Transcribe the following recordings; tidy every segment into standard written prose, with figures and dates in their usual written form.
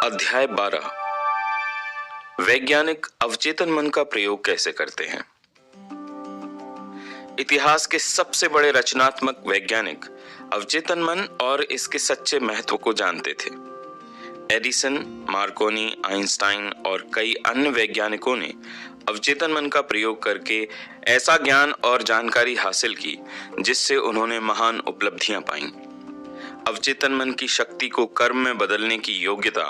अध्याय 12 वैज्ञानिक अवचेतन मन का प्रयोग कैसे करते हैं। इतिहास के सबसे बड़े रचनात्मक वैज्ञानिक अवचेतन मन और इसके सच्चे महत्व को जानते थे। एडिसन, मार्कोनी, आइंस्टाइन और कई अन्य वैज्ञानिकों ने अवचेतन मन का प्रयोग करके ऐसा ज्ञान और जानकारी हासिल की जिससे उन्होंने महान उपलब्धियां पाईं। अवचेतन मन की शक्ति को कर्म में बदलने की योग्यता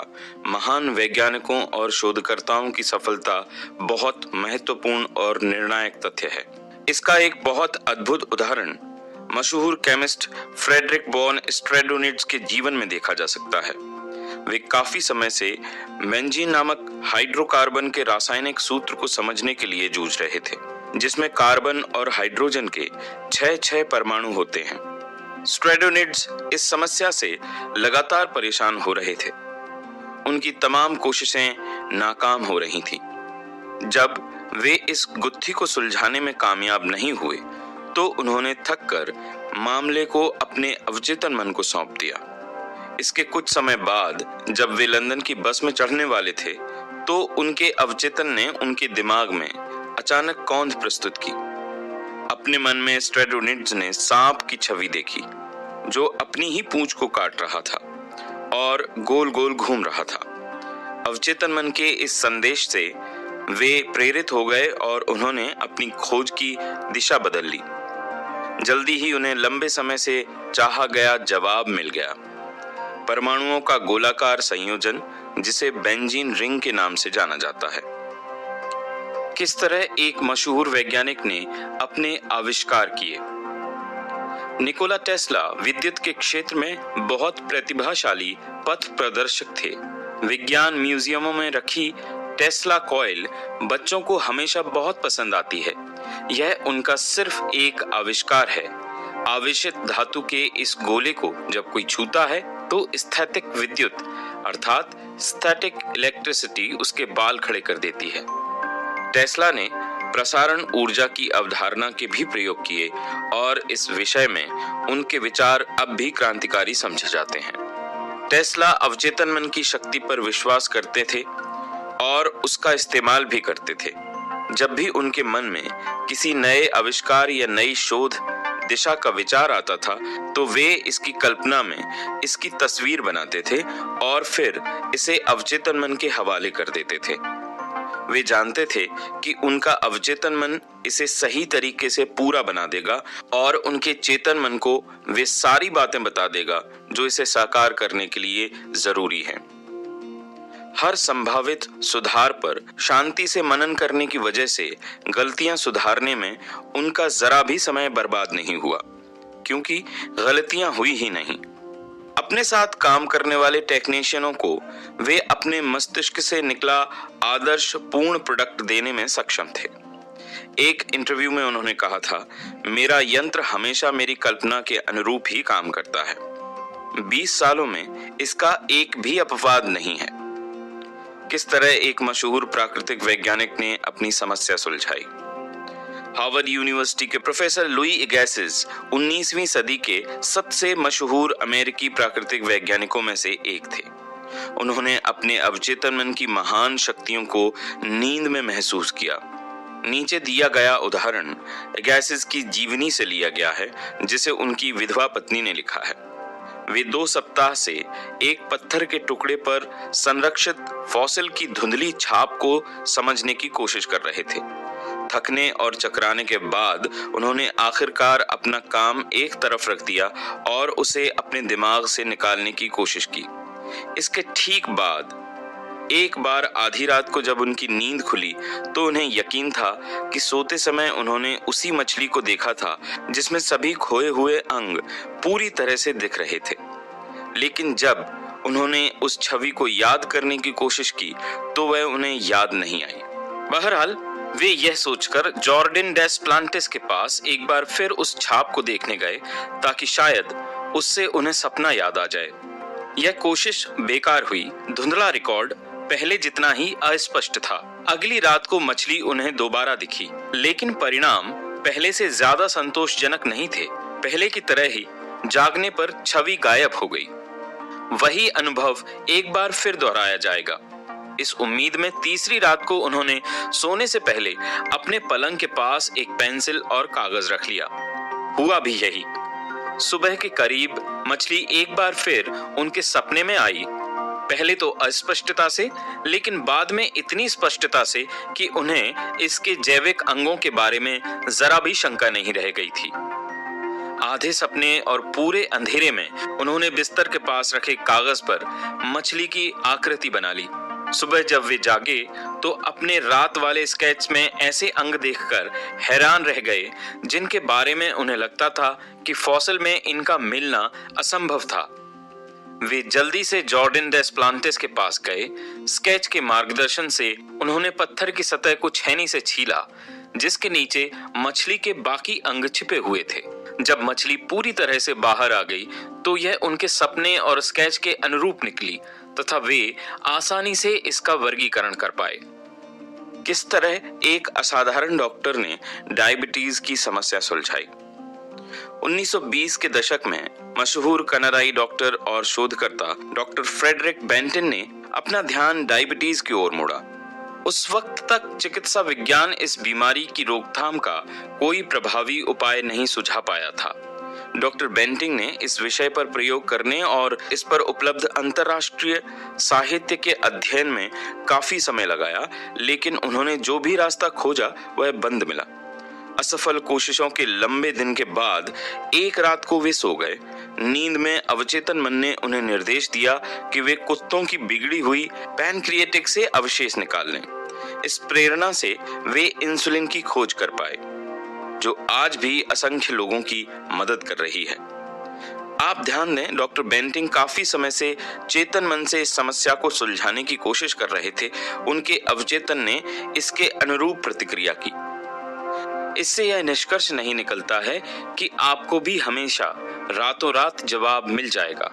महान वैज्ञानिकों और शोधकर्ताओं की सफलता बहुत महत्वपूर्ण और निर्णायक तथ्य है। इसका एक बहुत अद्भुत उदाहरण मशहूर केमिस्ट फ्रेडरिक वॉन स्ट्रैडोनिट्ज के जीवन में देखा जा सकता है। वे काफी समय से बेंजीन नामक हाइड्रोकार्बन के रासायनिक सूत्र को समझने के लिए जूझ रहे थे, जिसमें कार्बन और हाइड्रोजन के 6 परमाणु होते हैं। स्ट्रैडोनिट्ज इस समस्या से लगातार परेशान हो रहे थे। उनकी तमाम कोशिशें नाकाम हो रही थीं। जब वे इस गुत्थी को सुलझाने में कामयाब नहीं हुए तो उन्होंने थककर मामले को अपने अवचेतन मन को सौंप दिया। इसके कुछ समय बाद जब वे लंदन की बस में चढ़ने वाले थे तो उनके अवचेतन ने उनके दिमाग में अचानक कौंध प्रस्तुत की। अपने मन में स्ट्रैडोनिट्ज ने सांप की छवि देखी जो अपनी ही पूंछ को काट रहा था और गोल गोल घूम रहा था। अवचेतन मन के इस संदेश से वे प्रेरित हो गए और उन्होंने अपनी खोज की दिशा बदल ली। जल्दी ही उन्हें लंबे समय से चाहा गया जवाब मिल गया। परमाणुओं का गोलाकार संयोजन जिसे बेंजीन रिंग के नाम से जाना जाता है। किस तरह एक मशहूर वैज्ञानिक ने अपने आविष्कार किए। निकोला टेस्ला विद्युत के क्षेत्र में बहुत प्रतिभाशाली पथ प्रदर्शक थे। विज्ञान म्यूजियमों में रखी टेस्ला कॉइल बच्चों को हमेशा बहुत पसंद आती है। यह उनका सिर्फ एक आविष्कार है। आवेशित धातु के इस गोले को जब कोई छूता है तो स्थैतिक विद्युत अर्थात स्टैटिक इलेक्ट्रिसिटी उसके बाल खड़े कर देती है। टेस्ला ने प्रसारण ऊर्जा की अवधारणा के भी प्रयोग किए और इस विषय में उनके विचार अब भी क्रांतिकारी समझे जाते हैं। टेस्ला अवचेतन मन की शक्ति पर विश्वास करते थे और उसका इस्तेमाल भी करते थे। जब भी उनके मन में किसी नए आविष्कार या नई शोध दिशा का विचार आता था तो वे इसकी कल्पना में इसकी तस्वीर बनाते थे और फिर इसे अवचेतन मन के हवाले कर देते थे। वे जानते थे कि उनका अवचेतन मन इसे सही तरीके से पूरा बना देगा और उनके चेतन मन को वे सारी बातें बता देगा जो इसे साकार करने के लिए जरूरी हैं। हर संभावित सुधार पर शांति से मनन करने की वजह से गलतियां सुधारने में उनका जरा भी समय बर्बाद नहीं हुआ, क्योंकि गलतियां हुई ही नहीं। अपने साथ काम करने वाले टेक्नीशियनों को वे अपने मस्तिष्क से निकला आदर्श पूर्ण प्रोडक्ट देने में सक्षम थे। एक इंटरव्यू में उन्होंने कहा था, मेरा यंत्र हमेशा मेरी कल्पना के अनुरूप ही काम करता है। 20 सालों में इसका एक भी अपवाद नहीं है। किस तरह एक मशहूर प्राकृतिक वैज्ञानिक ने अपनी समस्या सुलझाई। हार्वर्ड यूनिवर्सिटी के प्रोफेसर लुई अगेसिस 19वीं सदी के सबसे मशहूर अमेरिकी प्राकृतिक वैज्ञानिकों में से एक थे। उन्होंने अपने अवचेतन मन की महान शक्तियों को नींद में महसूस किया। नीचे दिया गया उदाहरण अगेसिस की जीवनी से लिया गया है, जिसे उनकी विधवा पत्नी ने लिखा है। वे 2 सप्ताह से एक पत्थर के टुकड़े पर संरक्षित फॉसिल की धुंधली छाप को समझने की कोशिश कर रहे थे। थकने और चकराने के बाद उन्होंने आखिरकार अपना काम एक तरफ रख दिया और उसे अपने दिमाग से निकालने की कोशिश की। इसके ठीक बाद एक बार आधी रात को जब उनकी नींद खुली तो उन्हें यकीन था कि सोते समय उन्होंने उसी मछली को देखा था जिसमें सभी खोए हुए अंग पूरी तरह से दिख रहे थे। लेकिन जब उन्होंने उस छवि को याद करने की कोशिश की तो वह उन्हें याद नहीं आई। बहरहाल वे यह सोचकर जॉर्डिन डेस प्लांटिस के पास एक बार फिर उस छाप को देखने गए ताकि शायद उससे उन्हें सपना याद आ जाए। यह कोशिश बेकार हुई। धुंधला रिकॉर्ड पहले जितना ही अस्पष्ट था। अगली रात को मछली उन्हें दोबारा दिखी, लेकिन परिणाम पहले से ज्यादा संतोषजनक नहीं थे। पहले की तरह ही जागने पर छवि गायब हो गई। वही अनुभव एक बार फिर दोहराया जाएगा। इस उम्मीद में तीसरी रात को उन्होंने सोने से पहले अपने पलंग के पास एक पेंसिल और कागज रख लिया। हुआ भी यही। सुबह के करीब मछली एक बार फिर उनके सपने में आई। पहले तो अस्पष्टता से, लेकिन बाद में इतनी स्पष्टता से कि उन्हें इसके जैविक अंगों के बारे में जरा भी शंका नहीं रह गई थी। आधे सपने और पूरे अंधेरे में उन्होंने बिस्तर के पास रखे कागज पर मछली की आकृति बना ली। सुबह जब वे जागे तो अपने रात वाले स्केच में ऐसे अंग देखकर हैरान रह गए जिनके बारे में उन्हें लगता था कि फॉसिल में इनका मिलना असंभव था। वे जल्दी से जॉर्डन डेस्प्लांटिस के पास गए। स्केच के मार्गदर्शन से उन्होंने पत्थर की सतह को छेनी से छीला जिसके नीचे मछली के बाकी अंग छिपे हुए थे। जब मछली पूरी तरह से बाहर आ गई तो यह उनके सपने और स्केच के अनुरूप निकली तथा वे आसानी से इसका वर्गीकरण कर पाए। किस तरह एक असाधारण डॉक्टर ने डायबिटीज की समस्या सुलझाई। 1920 के दशक में मशहूर कनाडाई डॉक्टर और शोधकर्ता डॉक्टर फ्रेडरिक बेंटिन ने अपना ध्यान डायबिटीज की ओर मोड़ा। उस वक्त तक चिकित्सा विज्ञान इस बीमारी की रोकथाम का कोई प्रभावी उपाय नहीं सुझा पाया था। डॉक्टर बेंटिंग ने इस विषय पर प्रयोग करने और इस पर उपलब्ध अंतर्राष्ट्रीय साहित्य के अध्ययन में काफी समय लगाया, लेकिन उन्होंने जो भी रास्ता खोजा वह बंद मिला। असफल कोशिशों के लंबे दिन के बाद एक रात को वे सो गए। नींद में अवचेतन मन ने उन्हें निर्देश दिया कि वे कुत्तों की बिगड़ी हुई पैनक्रिएटिक से अवशेष निकाल लें। इस प्रेरणा से वे इंसुलिन की खोज कर पाए, जो आज भी असंख्य लोगों की मदद कर रही है। आप ध्यान दें, डॉक्टर बेंटिंग काफी समय से चेतन मन से इस समस्या को सुलझाने की कोशिश कर रहे थे। उनके अवचेतन ने इसके अनुरूप प्रतिक्रिया की। इससे यह निष्कर्ष नहीं निकलता है कि आपको भी हमेशा रातों रात जवाब मिल जाएगा।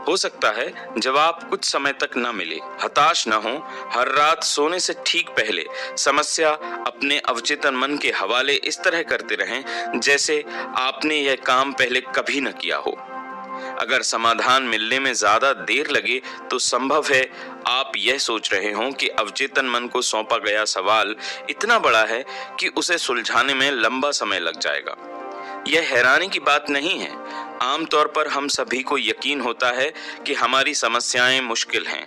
हो सकता है जवाब कुछ समय तक न मिले। हताश न हो। हर रात सोने से ठीक पहले समस्या अपने अवचेतन मन के हवाले इस तरह करते रहें जैसे आपने यह काम पहले कभी न किया हो। अगर समाधान मिलने में ज्यादा देर लगे तो संभव है आप यह सोच रहे हों कि अवचेतन मन को सौंपा गया सवाल इतना बड़ा है कि उसे सुलझाने में लंबा समय लग जाएगा। यह हैरानी की बात नहीं है। आमतौर पर हम सभी को यकीन होता है कि हमारी समस्याएं मुश्किल हैं।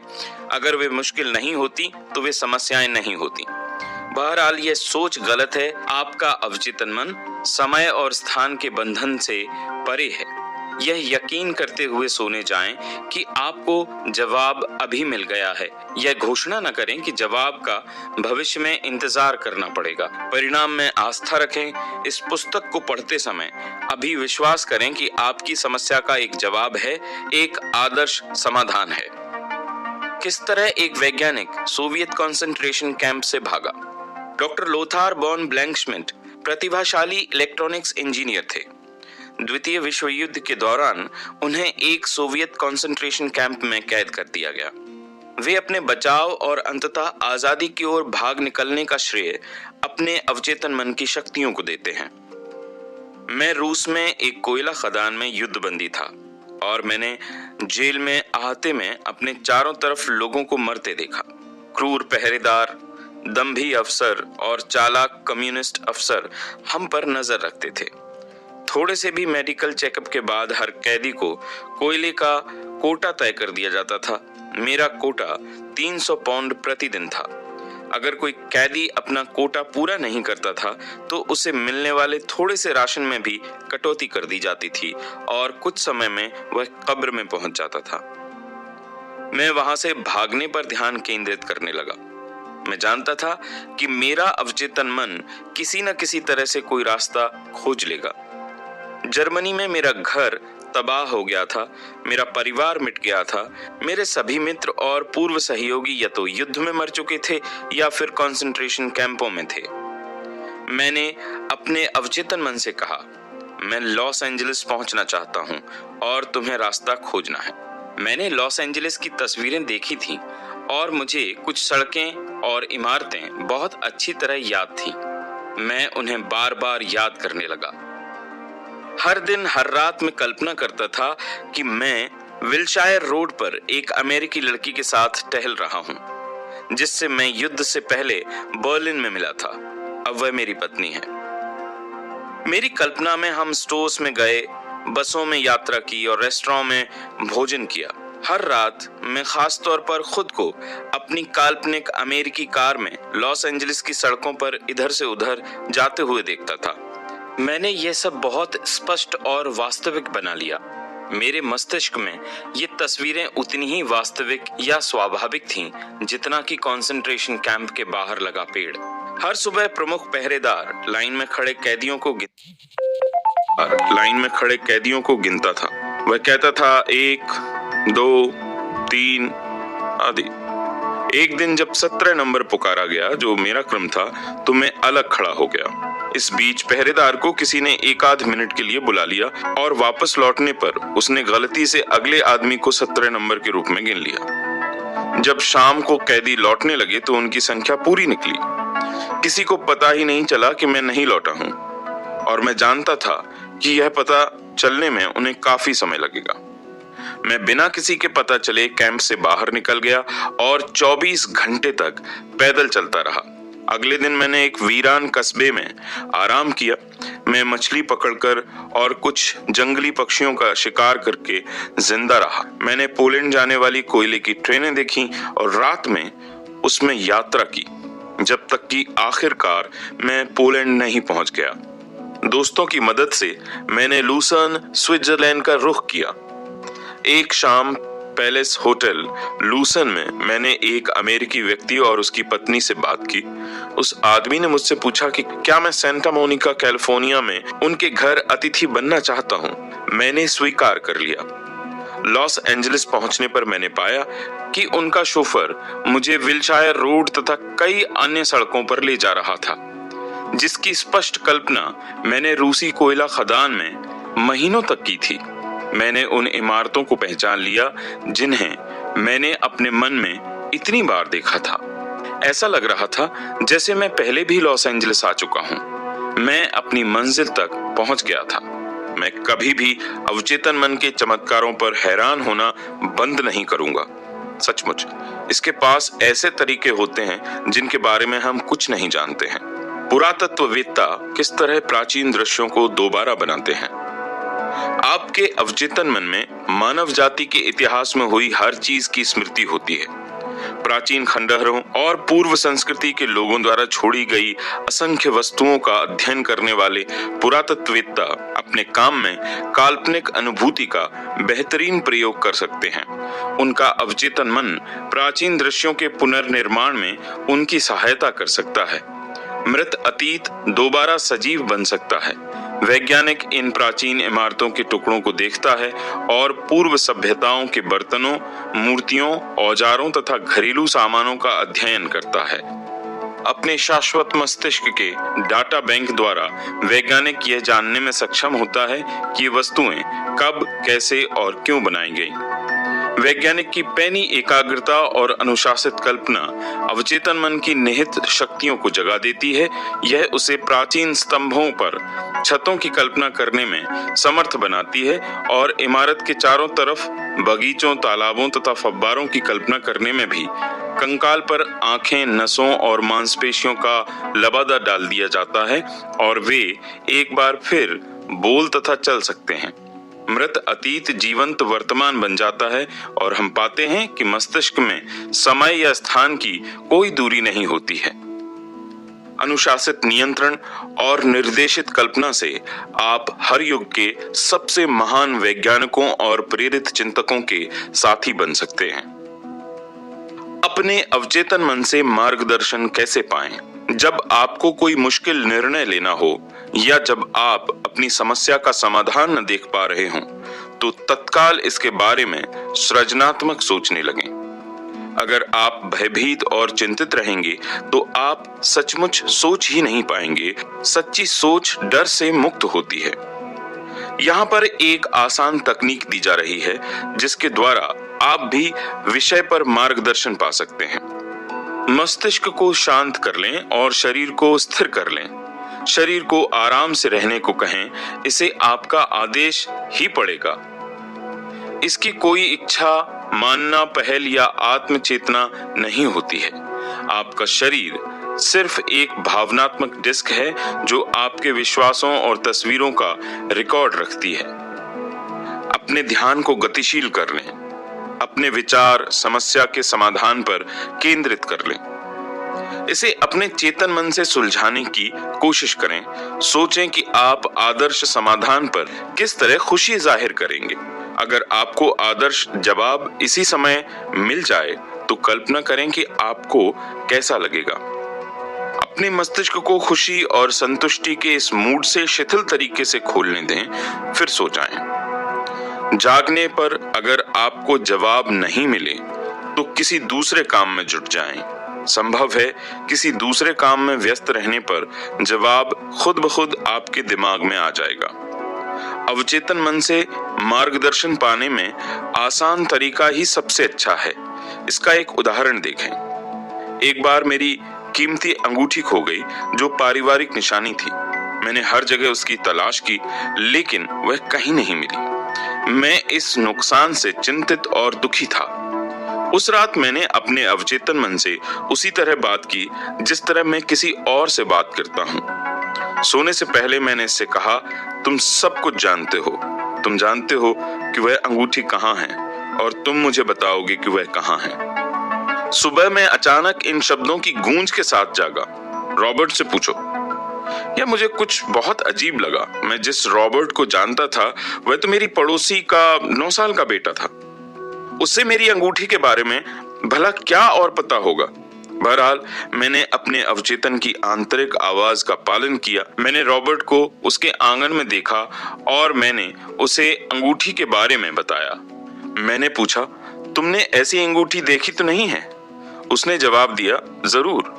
अगर वे मुश्किल नहीं होती तो वे समस्याएं नहीं होती। बहरहाल यह सोच गलत है। आपका अवचेतन मन समय और स्थान के बंधन से परे है। यह यकीन करते हुए सोने जाएं कि आपको जवाब अभी मिल गया है। यह घोषणा न करें कि जवाब का भविष्य में इंतजार करना पड़ेगा। परिणाम में आस्था रखें। इस पुस्तक को पढ़ते समय अभी विश्वास करें कि आपकी समस्या का एक जवाब है, एक आदर्श समाधान है। किस तरह एक वैज्ञानिक सोवियत कंसंट्रेशन कैंप से भागा। डॉक्टर लोथार बॉन ब्लैंकश्मिट प्रतिभाशाली इलेक्ट्रॉनिक्स इंजीनियर थे। द्वितीय विश्व युद्ध के दौरान उन्हें एक सोवियत कंसंट्रेशन कैंप में कैद कर दिया गया। वे अपने बचाव और अंततः आजादी की ओर भाग निकलने का श्रेय अपने अवचेतन मन की शक्तियों को देते हैं। मैं रूस में एक कोयला खदान में युद्धबंदी था और मैंने जेल में अहाते में अपने चारों तरफ लोगों को मरते देखा। क्रूर पहरेदार, दंभी अफसर और चालाक कम्युनिस्ट अफसर हम पर नजर रखते थे। थोड़े से भी मेडिकल चेकअप के बाद हर कैदी को कोयले का कोटा तय कर दिया जाता था। मेरा कोटा 300 पाउंड प्रतिदिन था। अगर कोई कैदी अपना कोटा पूरा नहीं करता था तो उसे मिलने वाले थोड़े से राशन में भी कटौती कर दी जाती थी और कुछ समय में वह कब्र में पहुंच जाता था। मैं वहां से भागने पर ध्यान केंद्रित करने लगा। मैं जानता था कि मेरा अवचेतन मन किसी न किसी तरह से कोई रास्ता खोज लेगा। जर्मनी में मेरा घर तबाह हो गया था, मेरा परिवार मिट गया था, मेरे सभी मित्र और पूर्व सहयोगी या तो युद्ध में मर चुके थे या फिर कंसंट्रेशन कैंपों में थे। मैंने अपने अवचेतन मन से कहा, मैं लॉस एंजलिस पहुंचना चाहता हूं और तुम्हें रास्ता खोजना है। मैंने लॉस एंजलिस की तस्वीरें देखी थीं और मुझे कुछ सड़कें और इमारतें बहुत अच्छी तरह याद थीं। मैं उन्हें बार बार याद करने लगा। हर दिन हर रात में कल्पना करता था कि मैं विल्शायर रोड पर एक अमेरिकी लड़की के साथ टहल रहा हूं, जिससे मैं युद्ध से पहले बर्लिन में मिला था। अब वह मेरी पत्नी है। मेरी कल्पना में हम स्टोर्स में गए, बसों में यात्रा की और रेस्टोरेंट में भोजन किया। हर रात मैं खास तौर पर खुद को अपनी काल्पनिक अमेरिकी कार में लॉस एंजलिस की सड़कों पर इधर से उधर जाते हुए देखता था। मैंने यह सब बहुत स्पष्ट और वास्तविक बना लिया। मेरे मस्तिष्क में ये तस्वीरें उतनी ही वास्तविक या स्वाभाविक थीं जितना कि कंसंट्रेशन कैंप के बाहर लगा पेड़। हर सुबह प्रमुख पहरेदार लाइन में खड़े कैदियों को गिनता था। वह कहता था 1, 2, 3 आदि। एक दिन जब 17 नंबर पुकारा गया, जो मेरा क्रम था, तो मैं अलग खड़ा हो गया। इस बीच पहरेदार को किसी ने एक आध मिनट के लिए बुला लिया और वापस लौटने पर उसने गलती से अगले आदमी को 17 नंबर के रूप में गिन लिया। जब शाम को कैदी लौटने लगे तो उनकी संख्या पूरी निकली। किसी को पता ही नहीं चला कि मैं नहीं लौटा हूं, और मैं जानता था कि यह पता चलने में उन्हें काफी समय लगेगा। मैं बिना किसी के पता चले कैंप से बाहर निकल गया और 24 घंटे तक पैदल चलता रहा। अगले दिन मैंने एक वीरान कस्बे में आराम किया। मैं मछली पकड़कर और कुछ जंगली पक्षियों का शिकार करके जिंदा रहा। मैंने पोलैंड जाने वाली कोयले की ट्रेनें देखी और रात में उसमें यात्रा की, जब तक कि आखिरकार मैं पोलैंड नहीं पहुंच गया। दोस्तों की मदद से मैंने लूसर्न, स्विट्जरलैंड का रुख किया। एक शाम पैलेस होटल लूसन में मैंने एक अमेरिकी व्यक्ति और उसकी पत्नी से बात की। उस आदमी ने मुझसे पूछा कि क्या मैं सेंटा मोनिका, कैलिफोर्निया में उनके घर अतिथि बनना चाहता हूं। मैंने स्वीकार कर लिया। लॉस एंजलिस पहुंचने पर मैंने पाया कि उनका शोफर मुझे विल्शायर रोड तथा कई अन्य सड़कों पर ले जा रहा था, जिसकी स्पष्ट कल्पना मैंने रूसी कोयला खदान में महीनों तक की थी। मैंने उन इमारतों को पहचान लिया जिन्हें मैंने अपने मन में इतनी बार देखा था। ऐसा लग रहा था जैसे मैं पहले भी लॉस एंजलिस आ चुका हूं। मैं अपनी मंजिल तक पहुंच गया था। मैं कभी भी अवचेतन मन के चमत्कारों पर हैरान होना बंद नहीं करूंगा। सचमुच इसके पास ऐसे तरीके होते हैं जिनके बारे में हम कुछ नहीं जानते हैं। पुरातत्ववेत्ता किस तरह प्राचीन दृश्यों को दोबारा बनाते हैं। आपके अवचेतन मन में मानव जाति के इतिहास में हुई हर चीज की स्मृति होती है। प्राचीन खंडहरों और पूर्व संस्कृति के लोगों द्वारा छोड़ी गई असंख्य वस्तुओं का अध्ययन करने वाले पुरातत्ववेत्ता अपने काम में काल्पनिक अनुभूति का बेहतरीन प्रयोग कर सकते हैं। उनका अवचेतन मन प्राचीन दृश्यों के पुनर्निर्माण में उनकी सहायता कर सकता है। मृत अतीत दोबारा सजीव बन सकता है। वैज्ञानिक इन प्राचीन इमारतों के टुकड़ों को देखता है और पूर्व सभ्यताओं के बर्तनों, मूर्तियों, औजारों तथा घरेलू सामानों का अध्ययन करता है। अपने शाश्वत मस्तिष्क के डाटा बैंक द्वारा वैज्ञानिक यह जानने में सक्षम होता है कि ये वस्तुएं कब, कैसे और क्यों बनाई गई। वैज्ञानिक की पैनी एकाग्रता और अनुशासित कल्पना अवचेतन मन की निहित शक्तियों को जगा देती है। यह उसे प्राचीन स्तंभों पर छतों की कल्पना करने में समर्थ बनाती है और इमारत के चारों तरफ बगीचों, तालाबों तथा फव्वारों की कल्पना करने में भी कंकाल पर आंखें, नसों और मांसपेशियों का लबादा डाल दिया जाता है और वे एक बार फिर बोल तथा चल सकते हैं। मृत अतीत जीवंत वर्तमान बन जाता है और हम पाते हैं कि मस्तिष्क में समय या स्थान की कोई दूरी नहीं होती है। अनुशासित नियंत्रण और निर्देशित कल्पना से आप हर युग के सबसे महान वैज्ञानिकों और प्रेरित चिंतकों के साथी बन सकते हैं। अपने अवचेतन मन से मार्गदर्शन कैसे पाएं? जब आपको कोई मुश्किल निर्णय लेना हो या जब आप अपनी समस्या का समाधान न देख पा रहे हों, तो तत्काल इसके बारे में सृजनात्मक सोचने लगें। अगर आप भयभीत और चिंतित रहेंगे तो आप सचमुच सोच ही नहीं पाएंगे। सच्ची सोच डर से मुक्त होती है। यहाँ पर एक आसान तकनीक दी जा रही है जिसके द्वारा आप भी विषय पर मार्गदर्शन पा सकते हैं। मस्तिष्क को शांत कर लें और शरीर को स्थिर कर लें। शरीर को आराम से रहने को कहें, इसे आपका आदेश ही पड़ेगा। इसकी कोई इच्छा, मानना, पहल या आत्म चेतना नहीं होती है। आपका शरीर सिर्फ एक भावनात्मक डिस्क है जो आपके विश्वासों और तस्वीरों का रिकॉर्ड रखती है। अपने ध्यान को गतिशील कर लें, अपने विचार समस्या के समाधान पर केंद्रित कर लें। इसे अपने चेतन मन से सुलझाने की कोशिश करें। सोचें कि आप आदर्श समाधान पर किस तरह खुशी जाहिर करेंगे। अगर आपको आदर्श जवाब इसी समय मिल जाए तो कल्पना करें कि आपको कैसा लगेगा। अपने मस्तिष्क को खुशी और संतुष्टि के इस मूड से शिथिल तरीके से खोलने दें, फिर सो जाएं। जागने पर अगर आपको जवाब नहीं मिले तो किसी दूसरे काम में जुट जाएं। संभव है किसी दूसरे काम में व्यस्त रहने पर जवाब खुद ब खुद आपके दिमाग में आ जाएगा। अवचेतन मन से मार्गदर्शन पाने में आसान तरीका ही सबसे अच्छा है। इसका एक उदाहरण देखें। एक बार मेरी कीमती अंगूठी खो गई जो पारिवारिक निशानी थी। मैंने हर जगह उसकी तलाश की लेकिन वह कहीं नहीं मिली। मैं इस नुकसान से चिंतित और दुखी था। उस रात मैंने अपने अवचेतन मन से उसी तरह बात की जिस तरह मैं किसी और से बात करता हूँ। सोने से पहले मैंने इससे कहा, तुम सब कुछ जानते हो। तुम जानते हो कि वह अंगूठी कहाँ है और तुम मुझे बताओगे कि वह कहाँ है। सुबह मैं अचानक इन शब्दों की गूंज के साथ जागा। रॉबर्ट से पूछो। यह मुझे कुछ बहुत अजीब लगा। मैं जिस रॉबर्ट को जानता था वह तो मेरी पड़ोसी का 9 साल का बेटा था। उससे मेरी अंगूठी के बारे में भला क्या और पता होगा। बहरहाल मैंने अपने अवचेतन की आंतरिक आवाज का पालन किया। मैंने रॉबर्ट को उसके आंगन में देखा और मैंने उसे अंगूठी के बारे में बताया। मैंने पूछा, तुमने ऐसी अंगूठी देखी तो नहीं है? उसने जवाब दिया, जरूर।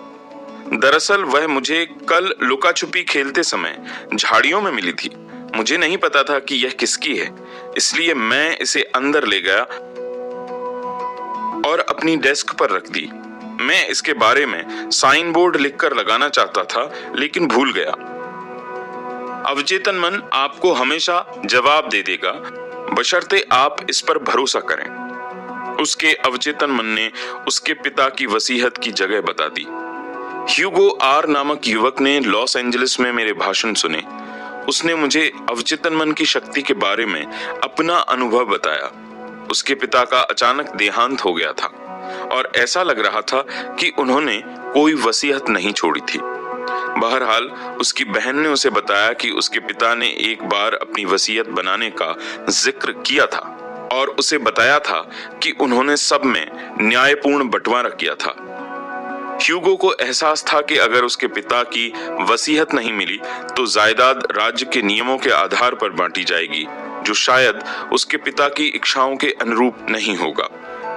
दरअसल वह मुझे कल लुका छुपी खेलते समय झाड़ियों में मिली थी। मुझे नहीं पता था कि यह किसकी है, इसलिए मैं इसे अंदर ले गया और अपनी डेस्क पर रख दी। मैं इसके बारे में साइन बोर्ड लिखकर लगाना चाहता था लेकिन भूल गया। अवचेतन मन आपको हमेशा जवाब दे देगा बशर्ते आप इस पर भरोसा करें। उसके अवचेतन मन ने उसके पिता की वसीयत की जगह बता दी। ह्यूगो आर नामक युवक ने लॉस एंजलिस में मेरे भाषण सुने। उसने मुझे अवचेतन मन की शक्ति के बारे में अपना अनुभव बताया। उसके पिता का अचानक देहांत हो गया था और ऐसा लग रहा था कि उन्होंने कोई वसीयत नहीं छोड़ी थी। बहरहाल उसकी बहन ने उसे बताया कि उसके पिता ने एक बार अपनी वसीयत बनाने का जिक्र किया था और उसे बताया था कि उन्होंने सब में न्यायपूर्ण बंटवारा किया था। ह्यूगो को एहसास था कि अगर उसके पिता की वसीयत नहीं मिली तो जायदाद राज्य के नियमों के आधार पर बांटी जाएगी, जो शायद उसके पिता की इच्छाओं के अनुरूप नहीं होगा।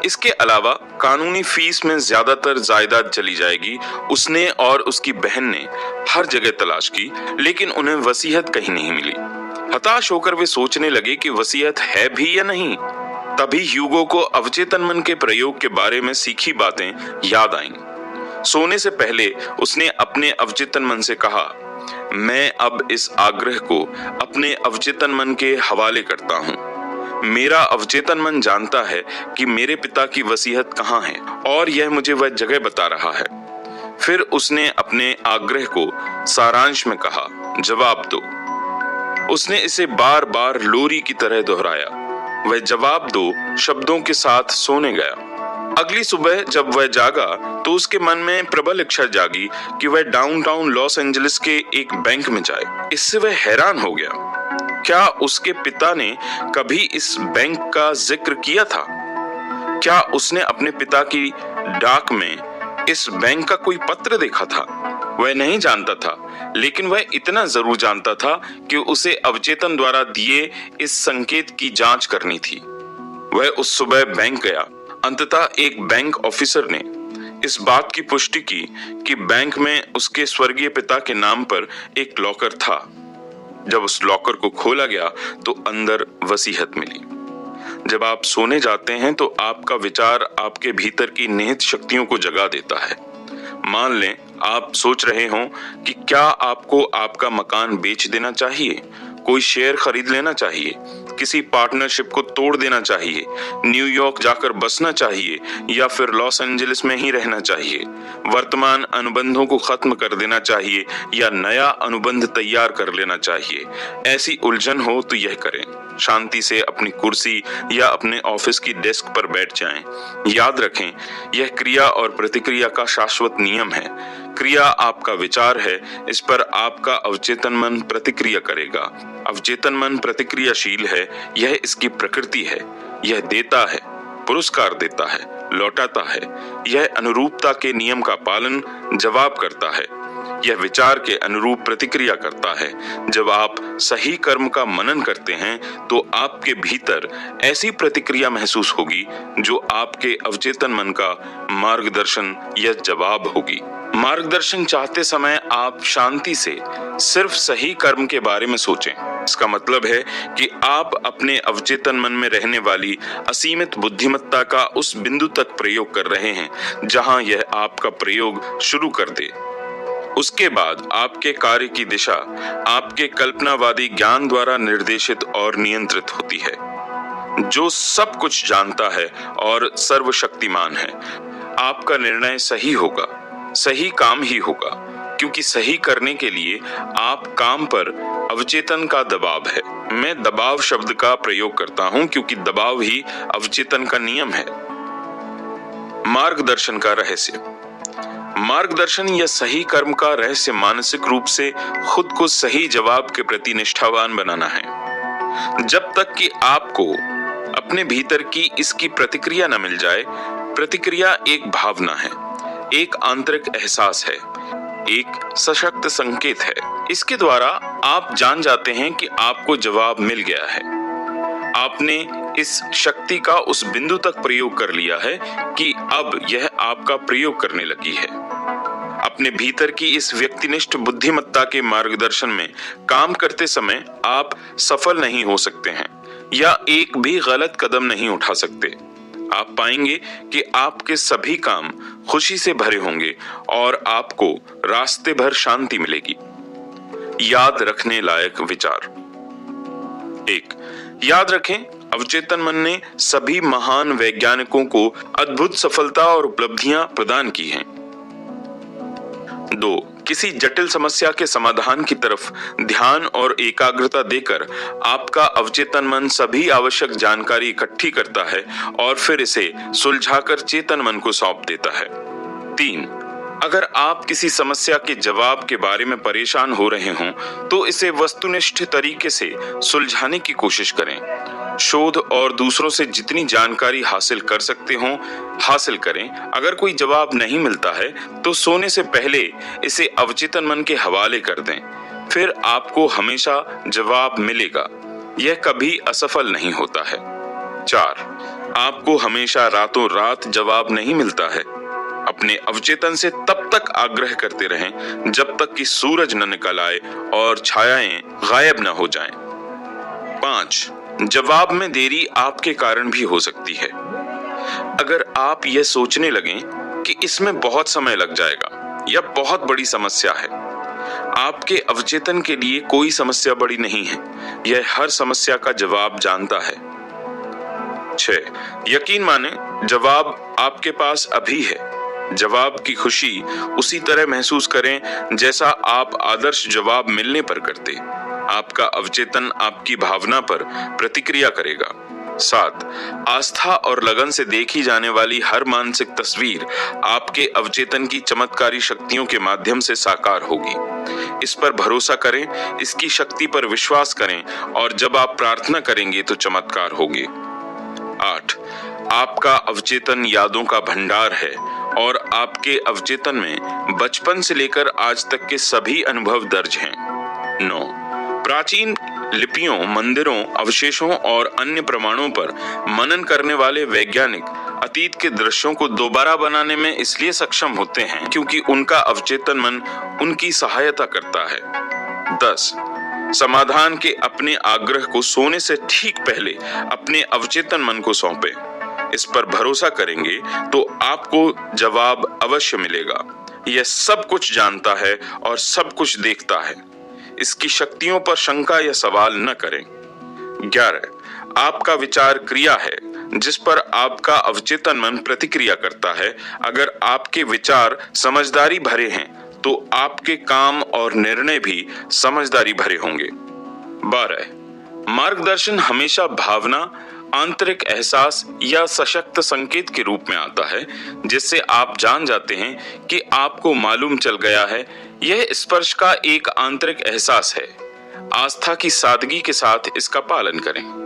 इसके अलावा कानूनी फीस में ज्यादातर जायदाद चली जाएगी। उसने और उसकी बहन ने हर जगह तलाश की लेकिन उन्हें वसीयत कहीं नहीं मिली। हताश होकर वे सोचने लगे कि वसीयत है भी या नहीं। तभी ह्यूगो को अवचेतन मन के प्रयोग के बारे में सीखी बातें याद आईं। सोने से पहले उसने अपने अवचेतन मन से कहा, मैं अब इस आग्रह को अपने अवचेतन मन के हवाले करता हूँ। मेरा अवचेतन मन जानता है कि मेरे पिता की वसीयत कहाँ है और यह मुझे वह जगह बता रहा है। फिर उसने अपने आग्रह को सारांश में कहा, जवाब दो। उसने इसे बार बार लोरी की तरह दोहराया। वह जवाब दो शब्दों के साथ सोने गया। अगली सुबह जब वह जागा तो उसके मन में प्रबल इच्छा जागी कि वह डाउनटाउन लॉस एंजलिस के एक बैंक में जाए। इससे वह हैरान हो गया। क्या उसके पिता ने कभी इस बैंक का जिक्र किया था? क्या उसने अपने पिता की डाक में इस बैंक का कोई पत्र देखा था? वह नहीं जानता था, लेकिन वह इतना जरूर जानता था कि उसे अवचेतन द्वारा दिए इस संकेत की जांच करनी थी। वह उस सुबह बैंक गया। अंततः एक बैंक ऑफिसर ने इस बात की पुष्टि की कि बैंक में उसके स्वर्गीय पिता के नाम पर एक लॉकर था। जब उस लॉकर को खोला गया तो अंदर वसीयत मिली। जब आप सोने जाते हैं तो आपका विचार आपके भीतर की निहित शक्तियों को जगा देता है। मान लें आप सोच रहे हो कि क्या आपको आपका मकान बेच देना चाहिए। कोई शेयर खरीद लेना चाहिए, किसी पार्टनरशिप को तोड़ देना चाहिए, न्यूयॉर्क जाकर बसना चाहिए या फिर लॉस एंजलिस में ही रहना चाहिए, वर्तमान अनुबंधों को खत्म कर देना चाहिए या नया अनुबंध तैयार कर लेना चाहिए। ऐसी उलझन हो तो यह करें, शांति से अपनी कुर्सी या अपने ऑफिस की डेस्क पर बैठ जाएं। याद रखें, यह क्रिया और प्रतिक्रिया का शाश्वत नियम है। क्रिया आपका विचार है, इस पर आपका अवचेतन मन प्रतिक्रिया करेगा। अवचेतन मन प्रतिक्रियाशील है, यह इसकी प्रकृति है। यह देता है, पुरस्कार देता है, लौटाता है। यह अनुरूपता के नियम का पालन, जवाब करता है। यह विचार के अनुरूप प्रतिक्रिया करता है। जब आप सही कर्म का मनन करते हैं तो आपके भीतर ऐसी प्रतिक्रिया महसूस होगी जो आपके अवचेतन मन का मार्गदर्शन या जवाब होगी। मार्गदर्शन चाहते समय आप शांति से सिर्फ सही कर्म के बारे में सोचें। इसका मतलब है कि आप अपने अवचेतन मन में रहने वाली असीमित बुद्धिमत्ता का उस बिंदु तक प्रयोग कर रहे हैं जहां यह आपका प्रयोग शुरू कर दे। उसके बाद आपके कार्य की दिशा आपके कल्पनावादी ज्ञान द्वारा निर्देशित और नियंत्रित होती है, जो सब कुछ जानता है और सर्वशक्तिमान है। आपका निर्णय सही होगा, सही काम ही होगा, क्योंकि सही करने के लिए आप काम पर अवचेतन का दबाव है। मैं दबाव शब्द का प्रयोग करता हूं क्योंकि दबाव ही अवचेतन का नियम है। मार्गदर्शन का रहस्य। मार्गदर्शन या सही कर्म का रहस्य मानसिक रूप से खुद को सही जवाब के प्रति निष्ठावान बनाना है। जब तक कि आपको अपने भीतर की इसकी प्रतिक्रिया न मिल जाए। प्रतिक्रिया एक भावना है, एक आंतरिक एहसास है, एक सशक्त संकेत है। इसके द्वारा आप जान जाते हैं कि आपको जवाब मिल गया है। आपने इस शक्ति का उस बिंदु तक प्रयोग कर लिया है कि अब यह आपका प्रयोग करने लगी है। अपने भीतर की इस व्यक्तिनिष्ठ बुद्धिमत्ता के मार्गदर्शन में काम करते समय आप सफल नहीं हो सकते हैं या एक भी गलत कदम नहीं उठा सकते। आप पाएंगे कि आपके सभी काम खुशी से भरे होंगे और आपको रास्ते भर शांति मिलेगी। याद रखने लायक विचार। 1. याद रखें, अवचेतन मन ने सभी महान वैज्ञानिकों को अद्भुत सफलता और उपलब्धियां प्रदान की हैं। 2. किसी जटिल समस्या के समाधान की तरफ ध्यान और एकाग्रता देकर आपका अवचेतन मन सभी आवश्यक जानकारी इकट्ठी करता है और फिर इसे सुलझाकर चेतन मन को सौंप देता है। 3. अगर आप किसी समस्या के जवाब के बारे में परेशान हो रहे हों तो इसे वस्तुनिष्ठ तरीके से सुलझाने की कोशिश करें। शोध और दूसरों से जितनी जानकारी हासिल कर सकते हो हासिल करें। अगर कोई जवाब नहीं मिलता है तो सोने से पहले इसे अवचेतन मन के हवाले कर दें, फिर आपको हमेशा जवाब मिलेगा। यह कभी असफल नहीं होता है। 4. आपको हमेशा रातों रात जवाब नहीं मिलता है। अपने अवचेतन से तब तक आग्रह करते रहें जब तक कि सूरज न निकल आए और छायाएं गायब न हो जाएं। 5. जवाब में देरी आपके कारण भी हो सकती है। अगर आप यह सोचने लगें कि इसमें बहुत समय लग जाएगा या बहुत बड़ी समस्या है, आपके अवचेतन के लिए कोई समस्या बड़ी नहीं है। यह हर समस्या का जवाब जानता है। 6. यकीन माने, जवाब आपके पास अभी है। जवाब की खुशी उसी तरह महसूस करें जैसा आप आदर्श जवाब मिलने पर करते। आपका अवचेतन आपकी भावना पर प्रतिक्रिया करेगा। 7. आस्था और लगन से देखी जाने वाली हर मानसिक तस्वीर आपके अवचेतन की चमत्कारी शक्तियों के माध्यम से साकार होगी। इस पर भरोसा करें, इसकी शक्ति पर विश्वास करें और जब आप प्रार्थना करेंगे तो चमत्कार होंगे। 8. आपका अवचेतन यादों का भंडार है और आपके अवचेतन में बचपन से लेकर आज तक के सभी अनुभव दर्ज हैं। 9. प्राचीन लिपियों, मंदिरों, अवशेषों और अन्य प्रमाणों पर मनन करने वाले वैज्ञानिक अतीत के दृश्यों को दोबारा बनाने में इसलिए सक्षम होते हैं क्योंकि उनका अवचेतन मन उनकी सहायता करता है। 10. समाधान के अपने आग्रह को सोने से ठीक पहले अपने अवचेतन मन को सौंपें। इस पर भरोसा करेंगे तो आपको जवाब अवश्य मिलेगा। यह सब कुछ जानता है और सब कुछ देखता है। इसकी शक्तियों पर शंका या सवाल न करें। 11. आपका विचार क्रिया है जिस पर आपका अवचेतन मन प्रतिक्रिया करता है। अगर आपके विचार समझदारी भरे हैं तो आपके काम और निर्णय भी समझदारी भरे होंगे। 12. मार्गदर्शन हमेशा भावना, आंतरिक एहसास या सशक्त संकेत के रूप में आता है, जिससे आप जान जाते हैं कि आपको मालूम चल गया है। यह स्पर्श का एक आंतरिक एहसास है। आस्था की सादगी के साथ इसका पालन करें।